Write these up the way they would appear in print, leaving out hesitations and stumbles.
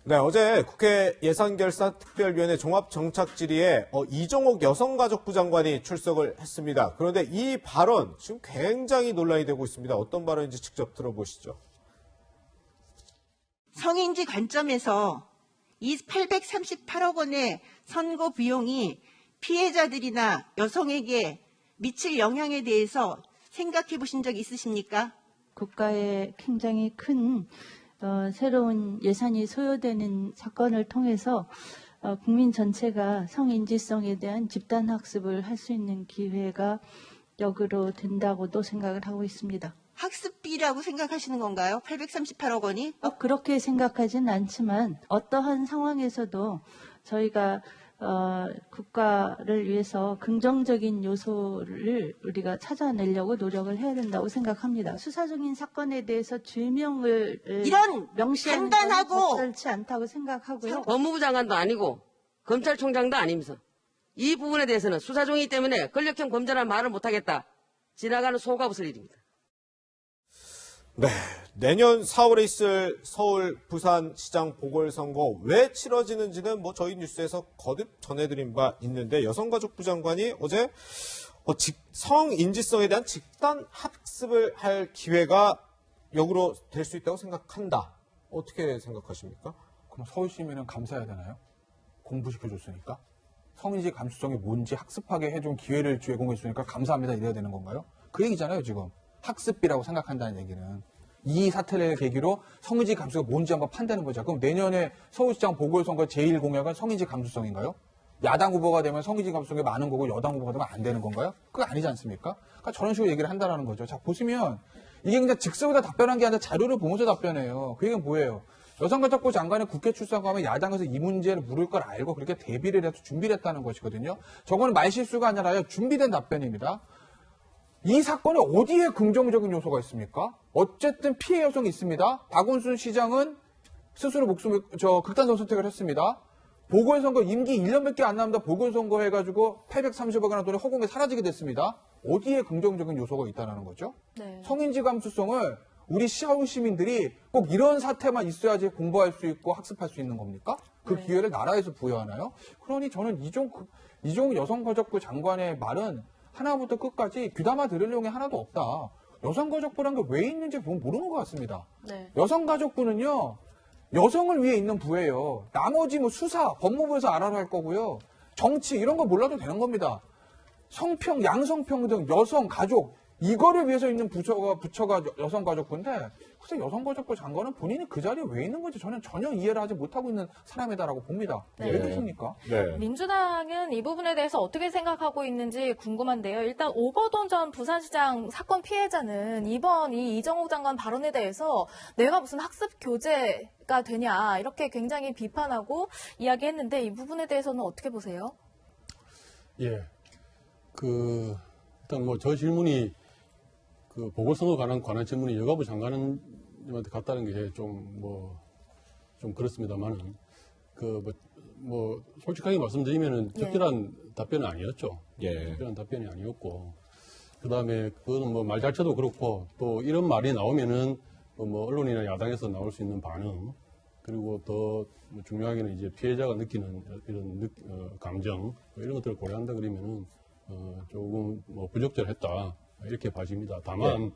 네, 어제 국회 예산결산특별위원회 종합정착질의에 이종옥 여성가족부 장관이 출석을 했습니다. 그런데 이 발언 지금 굉장히 논란이 되고 있습니다. 어떤 발언인지 직접 들어보시죠. 성인지 관점에서 이 838억 원의 선거 비용이 피해자들이나 여성에게 미칠 영향에 대해서 생각해 보신 적 있으십니까? 국가에 굉장히 큰 새로운 예산이 소요되는 사건을 통해서 국민 전체가 성인지성에 대한 집단 학습을 할 수 있는 기회가 역으로 된다고도 생각을 하고 있습니다. 학습비라고 생각하시는 건가요? 838억 원이? 그렇게 생각하진 않지만 어떠한 상황에서도 저희가 국가를 위해서 긍정적인 요소를 우리가 찾아내려고 노력을 해야 된다고 생각합니다. 수사 중인 사건에 대해서 죄명을 이런 명시하는 판단하고 건 적절치 않다고 생각하고요. 법무부 장관도 아니고 검찰총장도 아니면서 이 부분에 대해서는 수사 중이기 때문에 권력형 범죄라는 말을 못하겠다. 지나가는 소가 웃을 일입니다. 네, 내년 4월에 있을 서울 부산시장 보궐선거 왜 치러지는지는 저희 뉴스에서 거듭 전해드린 바 있는데 여성가족부 장관이 어제 성인지성에 대한 집단 학습을 할 기회가 역으로 될 수 있다고 생각한다. 어떻게 생각하십니까? 그럼 서울 시민은 감사해야 되나요? 공부시켜줬으니까? 성인지 감수성이 뭔지 학습하게 해준 기회를 제공해주니까 감사합니다 이래야 되는 건가요? 그 얘기잖아요 지금. 학습비라고 생각한다는 얘기는. 이 사태를 계기로 성인지 감수가 뭔지 한번 판단해 보자. 그럼 내년에 서울시장 보궐선거 제1공약은 성인지 감수성인가요? 야당 후보가 되면 성인지 감수성이 많은 거고 여당 후보가 되면 안 되는 건가요? 그거 아니지 않습니까? 그러니까 저런 식으로 얘기를 한다는 거죠. 자, 보시면 이게 그냥 즉석에다 답변한 게 아니라 자료를 보면서 답변해요. 그 얘기는 뭐예요? 여성가족부 장관이 국회 출석하면 야당에서 이 문제를 물을 걸 알고 그렇게 대비를 해서 준비를 했다는 것이거든요. 저거는 말실수가 아니라 준비된 답변입니다. 이 사건에 어디에 긍정적인 요소가 있습니까? 어쨌든 피해 여성이 있습니다. 박원순 시장은 스스로 목숨을 극단적 선택을 했습니다. 보궐선거 임기 1년밖에 안 남다 보궐선거 해가지고 830억 원 돈이 허공에 사라지게 됐습니다. 어디에 긍정적인 요소가 있다는 거죠? 네. 성인지 감수성을 우리 서울 시민들이 꼭 이런 사태만 있어야지 공부할 수 있고 학습할 수 있는 겁니까? 그 네. 기회를 나라에서 부여하나요? 그러니 저는 이종 여성가족부 장관의 말은 하나부터 끝까지 귀담아 들을 내용이 하나도 없다. 여성가족부라는 게 왜 있는지 모르는 것 같습니다. 네. 여성가족부는요. 여성을 위해 있는 부예요. 나머지 수사, 법무부에서 알아서 할 거고요. 정치 이런 거 몰라도 되는 겁니다. 성평, 양성평등, 여성, 가족 이거를 위해서 있는 부처가 여성가족부인데 글쎄 여성가족부 장관은 본인이 그 자리에 왜 있는 건지 저는 전혀 이해를 하지 못하고 있는 사람이다라고 봅니다. 네. 왜 그렇습니까? 네. 민주당은 이 부분에 대해서 어떻게 생각하고 있는지 궁금한데요. 일단 오거돈 전 부산시장 사건 피해자는 이번 이 이정옥 장관 발언에 대해서 내가 무슨 학습 교재가 되냐 이렇게 굉장히 비판하고 이야기했는데 이 부분에 대해서는 어떻게 보세요? 예, 일단 저 질문이 보궐선거 관한 질문이 여가부 장관님한테 갔다는 게 좀 그렇습니다만은, 솔직하게 말씀드리면은 적절한 답변은 아니었죠. 예. 적절한 답변이 아니었고, 그 다음에 그거는 말 자체도 그렇고, 또 이런 말이 나오면은, 언론이나 야당에서 나올 수 있는 반응, 그리고 더 중요하게는 이제 피해자가 느끼는 이런 감정, 이런 것들을 고려한다 그러면은, 조금 부적절했다. 이렇게 봐집니다. 다만,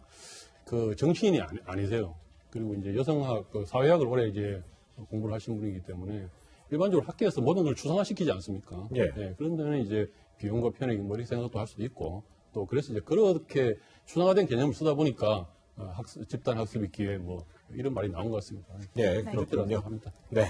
정치인이 아니세요. 그리고 이제 여성학, 사회학을 오래 이제 공부를 하신 분이기 때문에 일반적으로 학교에서 모든 걸 추상화시키지 않습니까? 예. 네, 그런 데는 이제 비용과 편익, 이렇게 생각도 할 수도 있고, 또 그래서 이제 그렇게 추상화된 개념을 쓰다 보니까 집단 학습 있기에 이런 말이 나온 것 같습니다. 네, 그렇군요. 네.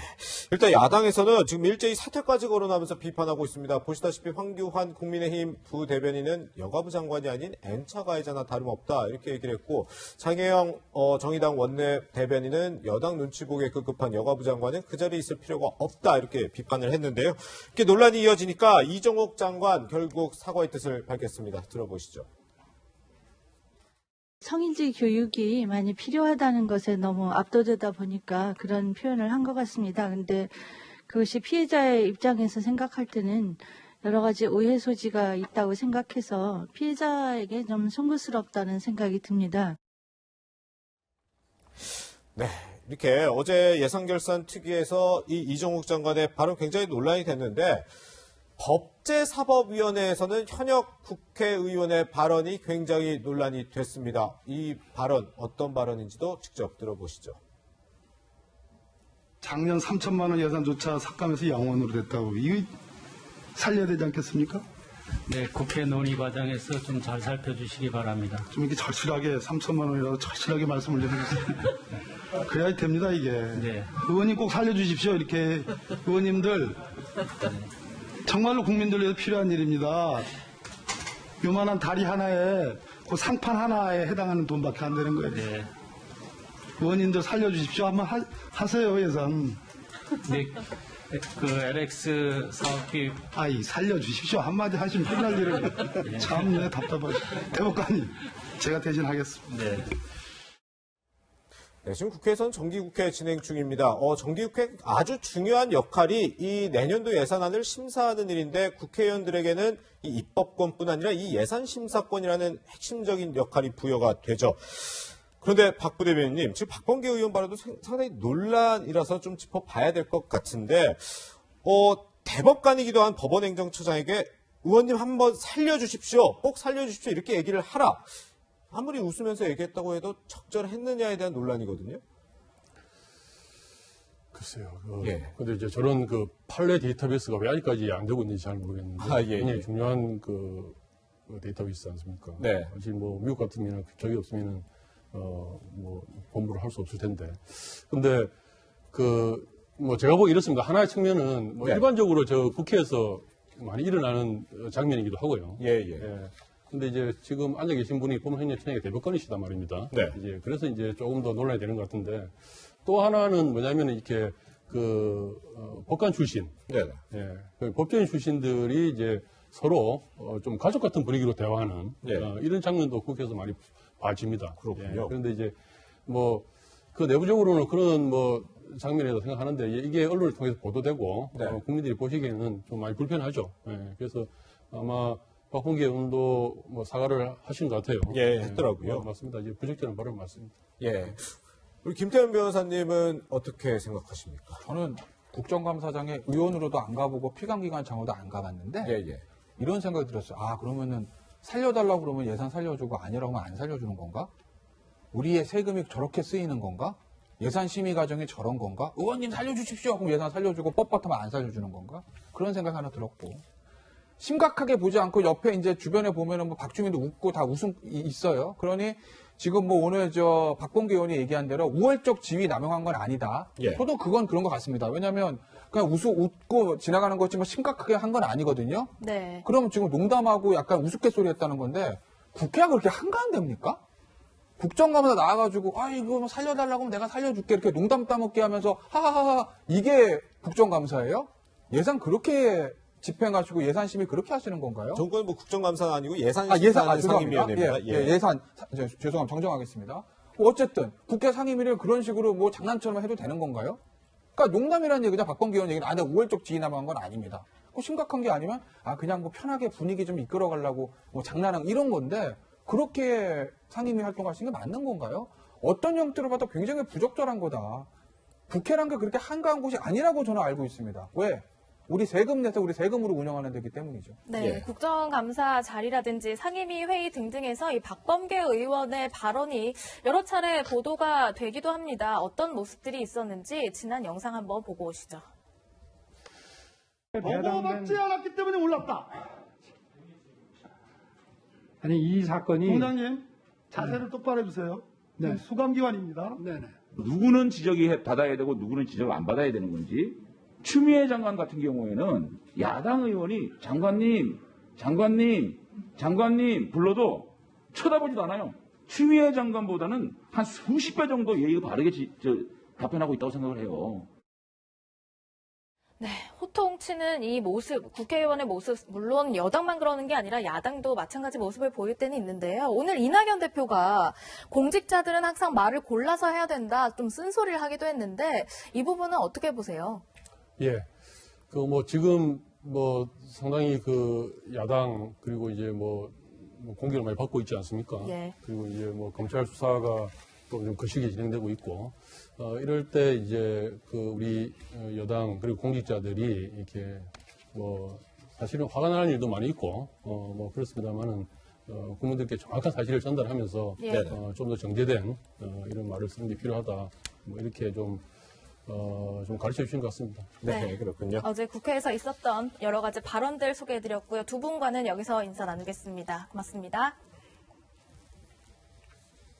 일단 야당에서는 지금 일제히 사퇴까지 거론하면서 비판하고 있습니다. 보시다시피 황교안 국민의힘 부대변인은 여가부 장관이 아닌 N차 가해자나 다름없다 이렇게 얘기를 했고 장혜영 정의당 원내 대변인은 여당 눈치 보기에 급급한 여가부 장관은 그 자리에 있을 필요가 없다 이렇게 비판을 했는데요. 이렇게 논란이 이어지니까 이종옥 장관 결국 사과의 뜻을 밝혔습니다. 들어보시죠. 성인지 교육이 많이 필요하다는 것에 너무 압도되다 보니까 그런 표현을 한 것 같습니다. 근데 그것이 피해자의 입장에서 생각할 때는 여러 가지 오해 소지가 있다고 생각해서 피해자에게 좀 송구스럽다는 생각이 듭니다. 네. 이렇게 어제 예산결산특위에서 이 이정욱 장관의 발언 굉장히 논란이 됐는데 법제사법위원회에서는 현역 국회의원의 발언이 굉장히 논란이 됐습니다. 이 발언 어떤 발언인지도 직접 들어보시죠. 작년 3천만 원 예산조차 삭감해서 0원으로 됐다고. 이거 살려야 되지 않겠습니까? 네, 국회 논의 과정에서 좀 잘 살펴주시기 바랍니다. 좀 이렇게 절실하게 3천만 원이라도 절실하게 말씀을 해주세요. 그래야 됩니다, 이게. 네. 의원님 꼭 살려주십시오. 이렇게 의원님들 정말로 국민들 위해서 필요한 일입니다. 요만한 다리 하나에 그 상판 하나에 해당하는 돈밖에 안 되는 거예요. 네. 의원님들 살려주십시오. 한번 하세요, 예산. 네, 그 LX 사업비 아이, 살려주십시오. 한마디 하시면 끝날 일을. 참, 네, 답답하시. 대법관님, 제가 대신 하겠습니다. 네. 네, 지금 국회에서는 정기국회 진행 중입니다. 정기국회 아주 중요한 역할이 이 내년도 예산안을 심사하는 일인데 국회의원들에게는 이 입법권뿐 아니라 이 예산심사권이라는 핵심적인 역할이 부여가 되죠. 그런데 박 부대변인님, 지금 박범계 의원 발언도 상당히 논란이라서 좀 짚어봐야 될 것 같은데, 대법관이기도 한 법원행정처장에게 의원님 한번 살려주십시오. 꼭 살려주십시오. 이렇게 얘기를 하라. 아무리 웃으면서 얘기했다고 해도 적절했느냐에 대한 논란이거든요. 글쎄요. 예. 근데 이제 저런 그 판례 데이터베이스가 왜 아직까지 안 되고 있는지 잘 모르겠는데. 예, 굉장히 예. 중요한 그 데이터베이스 않습니까? 네. 아직 뭐 미국 같으면 저기 없으면은 뭐 공부를 할 수 없을 텐데. 근데 뭐 제가 보기 이렇습니다. 하나의 측면은 뭐 네. 일반적으로 저 국회에서 많이 일어나는 장면이기도 하고요. 예. 근데 이제 지금 앉아 계신 분이 법원행정처장의 대법관이시단 말입니다. 네. 이제 그래서 이제 조금 더 논란이 되는 것 같은데 또 하나는 뭐냐면 이렇게 법관 출신, 네. 그 법조인 출신들이 이제 서로 좀 가족 같은 분위기로 대화하는 네. 이런 장면도 국회에서 많이 봐집니다. 그렇군요. 그런데 이제 뭐 그 내부적으로는 그런 뭐 장면이라고 생각하는데 이게 언론을 통해서 보도되고 네. 국민들이 보시기에는 좀 많이 불편하죠. 그래서 아마 박범계 의원도 뭐 사과를 하신 것 같아요. 예, 했더라고요. 맞습니다. 이제 부적절한 발언 맞습니다. 예. 우리 김태현 변호사님은 어떻게 생각하십니까? 저는 국정감사장에 의원으로도 안 가보고 피감기관장으로도 안 가봤는데 예. 이런 생각이 들었어요. 아, 그러면은 살려달라고 그러면 예산 살려주고 아니라고 하면 안 살려주는 건가? 우리의 세금이 저렇게 쓰이는 건가? 예산 심의 과정이 저런 건가? 의원님 살려주십시오. 그럼 예산 살려주고 뻣뻣하면 안 살려주는 건가? 그런 생각 하나 들었고. 심각하게 보지 않고 옆에 이제 주변에 보면은 뭐 박주민도 웃고 다 웃음 있어요. 그러니 지금 뭐 오늘 박범계 의원이 얘기한 대로 우월적 지위 남용한 건 아니다. 예. 저도 그건 그런 것 같습니다. 왜냐하면 그냥 웃고 지나가는 거지 뭐 심각하게 한 건 아니거든요. 네. 그럼 지금 농담하고 약간 우스갯소리 했다는 건데 국회가 그렇게 한가한됩니까? 국정감사 나와가지고 이거 뭐 살려달라고 하면 내가 살려줄게 이렇게 농담 따먹게 하면서 하하하하 이게 국정감사예요? 예산 그렇게 집행하시고 예산 심의 그렇게 하시는 건가요? 정권 뭐 국정감사는 아니고 예산 예산심사상임위원회입니다. 예산 죄송합니다. 정정하겠습니다. 어쨌든 국회 상임위를 그런 식으로 뭐 장난처럼 해도 되는 건가요? 그러니까 농담이라는 얘기죠. 박범계 의원 얘기는 내가 우월적 지위 남용한 건 아닙니다. 심각한 게 아니면 그냥 뭐 편하게 분위기 좀 이끌어가려고 뭐 장난한 이런 건데 그렇게 상임위 활동하시는 게 맞는 건가요? 어떤 형태로 봐도 굉장히 부적절한 거다. 국회란 게 그렇게 한가한 곳이 아니라고 저는 알고 있습니다. 왜? 우리 세금 내서 우리 세금으로 운영하는 데기 때문이죠. 네, 예. 국정감사 자리라든지 상임위 회의 등등에서 이 박범계 의원의 발언이 여러 차례 보도가 되기도 합니다. 어떤 모습들이 있었는지 지난 영상 한번 보고 오시죠. 보고받지 않았기 때문에 올랐다. 아니 이 사건이 공장님 자세를 똑바로 해주세요. 네. 수감기관입니다. 네네. 누구는 지적이 받아야 되고 누구는 지적을 안 받아야 되는 건지 추미애 장관 같은 경우에는 야당 의원이 장관님 불러도 쳐다보지도 않아요. 추미애 장관보다는 한 수십 배 정도 예의가 바르게 답변하고 있다고 생각을 해요. 네, 호통치는 이 모습, 국회의원의 모습, 물론 여당만 그러는 게 아니라 야당도 마찬가지 모습을 보일 때는 있는데요. 오늘 이낙연 대표가 공직자들은 항상 말을 골라서 해야 된다, 좀 쓴소리를 하기도 했는데 이 부분은 어떻게 보세요? 예. 지금 상당히 야당 그리고 이제 공격을 많이 받고 있지 않습니까? 예. 그리고 이제 검찰 수사가 또 좀 거시기 진행되고 있고, 이럴 때 이제 그 우리 여당 그리고 공직자들이 이렇게 뭐 사실은 화가 나는 일도 많이 있고, 뭐 그렇습니다만은 국민들께 정확한 사실을 전달하면서 예. 좀 더 정제된 이런 말을 쓰는 게 필요하다. 뭐 이렇게 좀 가르쳐 주신 것 같습니다. 네, 그렇군요. 어제 국회에서 있었던 여러 가지 발언들 소개해드렸고요. 두 분과는 여기서 인사 나누겠습니다. 고맙습니다.